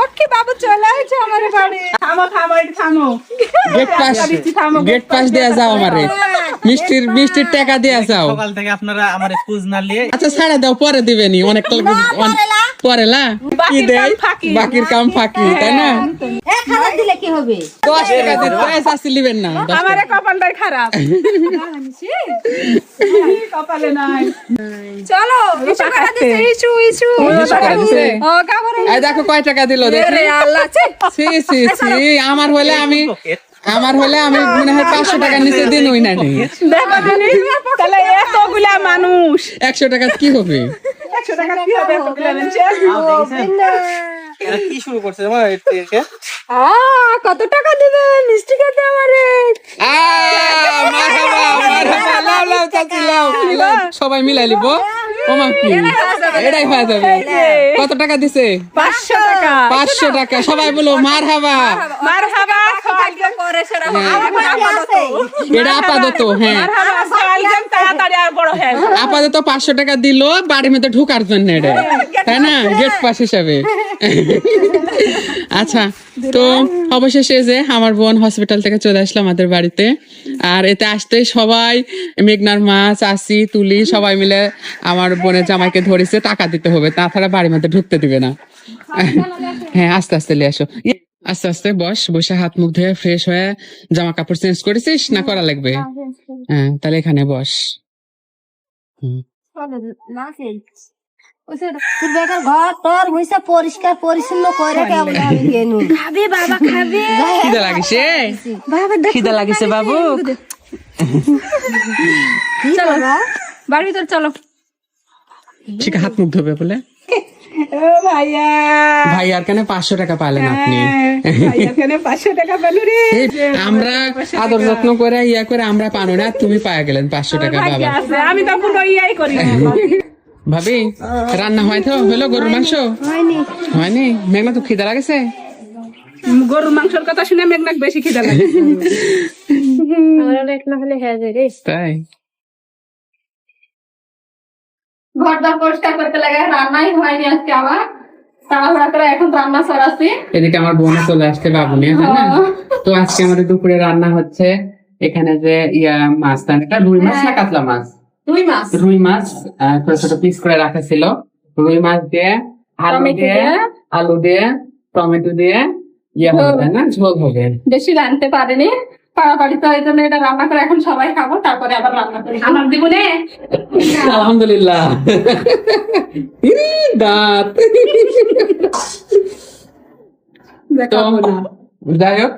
লক্ষ্মী বাবু চলে আসছে আমার বাড়ি। থামো থামো একটু থামো। গেট পাস দেয়া যাও আমারে, মিষ্টির টাকা দেয়া যাও। সকাল থেকে আপনারা আমার খোঁজ না নিয়ে আচ্ছা ছাড়া দাও, পরে দিবেনি, অনেক পরে লা কি দেয়, বাকির কাম ফাঁকি, তাই না? খাবার দিলে কি হবে? 10 টাকা দিতে আসি লিবেন না, 10 আমার টাকা। কপালটাই খারাপ, কপালে নাই। চলো ইস্যু করে দিছে, ইস্যু ইস্যু করে দিছে? ও কাবার এই দেখো কয় টাকা দিল দেখি। রে আল্লাহ ছি। সি সি সি, আমার হলে আমি মনে হয় 500 টাকা নিচে দিনই না নি। দেখো দিনি, তাহলে এতগুলা মানুষ 100 টাকা কি হবে? 100 টাকা কি হবে এতগুলা মানুষ? এরা কি শুরু করছে আমার এতে কত টাকা দিবে মিষ্টি খেতে আমারে? মারহাবা মারহাবা, লাও লাও চাচি লাও, সবাই মিলাই লিব। ওমা কি এটাই হয়ে যাবে। কত টাকা দিছে? 500 টাকা। 500 টাকা। সবাই বলো মারহাবা। মারহাবা, সবাইকে করে সেটা এটা আপাতত, হ্যাঁ মারহাবা, সালজন তাড়াতাড়ি আর বড় হয়। আপাতত 500 টাকা দিল বাড়ির মধ্যে ঢোকার জন্য, এটা তাই না, গেট পাস হিসাবে। আচ্ছা, তো অবশেষে যে আমার বোন হসপিটাল থেকে চলে আসলো আমাদের বাড়িতে। আর এতে আসতে সবাই, মেঘনার মা, চাচি, তুলি সবাই মিলে আমার বোনের জামাইকে ধরেছে টাকা দিতে হবে, তাছাড়া বাড়ির মধ্যে ঢুকতে দিবে না। হ্যাঁ আস্তে আস্তে নিয়ে আসো, আস্তে আস্তে বসে হাত মুখ ধুয়ে ফ্রেশ হয়ে জামা কাপড় চেঞ্জ করেছিস না করা লাগবে? হ্যাঁ তাহলে এখানে বস। ঘর তোর হইছে পরিষ্কার পরিচ্ছন্ন করে কেমন খাবি বাবা খাবি। খিদে লাগিছে? খিদে লাগিছে বাবু? চলো বাড়ির ভিতর চলো। ঠিক হাত মুখ ধোবে বলে ও ভাইয়া, ভাই আর কেন 500 টাকা পালেন আপনি? ভাইয়া কেন 500 টাকা পেল রে? এই আমরা আদর যত্ন করে ইয়া করে আমরা পানো না, তুমি পায়া গেলেন 500 টাকা। বাবা ভাগ্যে আছে, আমি তো পুরো ইয়াই করি না। ভাবি রান্না হয় তো হলো গরুর মাংস? হয়নি? মেঘনা তো খিদে লাগেছে? গরুর মাংসের কথা শুনে মেঘনাক বেশি খিদা লাগে। তাই ঘরটা পরিষ্কার করতে লাগে, রান্নাই হয়নি আজকে আমার, তাড়াহুড়া করে এখন রান্না সরাচ্ছি। এদিকে আমার বোন চলে আসছে বাবু নিয়ে, তাই না? তো আজকে আমাদের দুপুরে রান্না হচ্ছে এখানে যে মাছ, এটা রুই মাছ না কাতলা মাছ? রুই মাছ ছোট ছোট পিস করে রাখা ছিল। রুই মাছ দিয়ে আলু দিয়ে টমেটো দিয়ে হবে না, ঝোল হবে। বেশি রাঁধতে পারিনি, পাড়াপাড়ি তো এই জন্য এটা রান্না করে এখন সবাই খাবো, তারপরে আবার রান্না করি আমার জীবনে। আলহামদুলিল্লাহ। ইরে, দাঁত। তো যাই হোক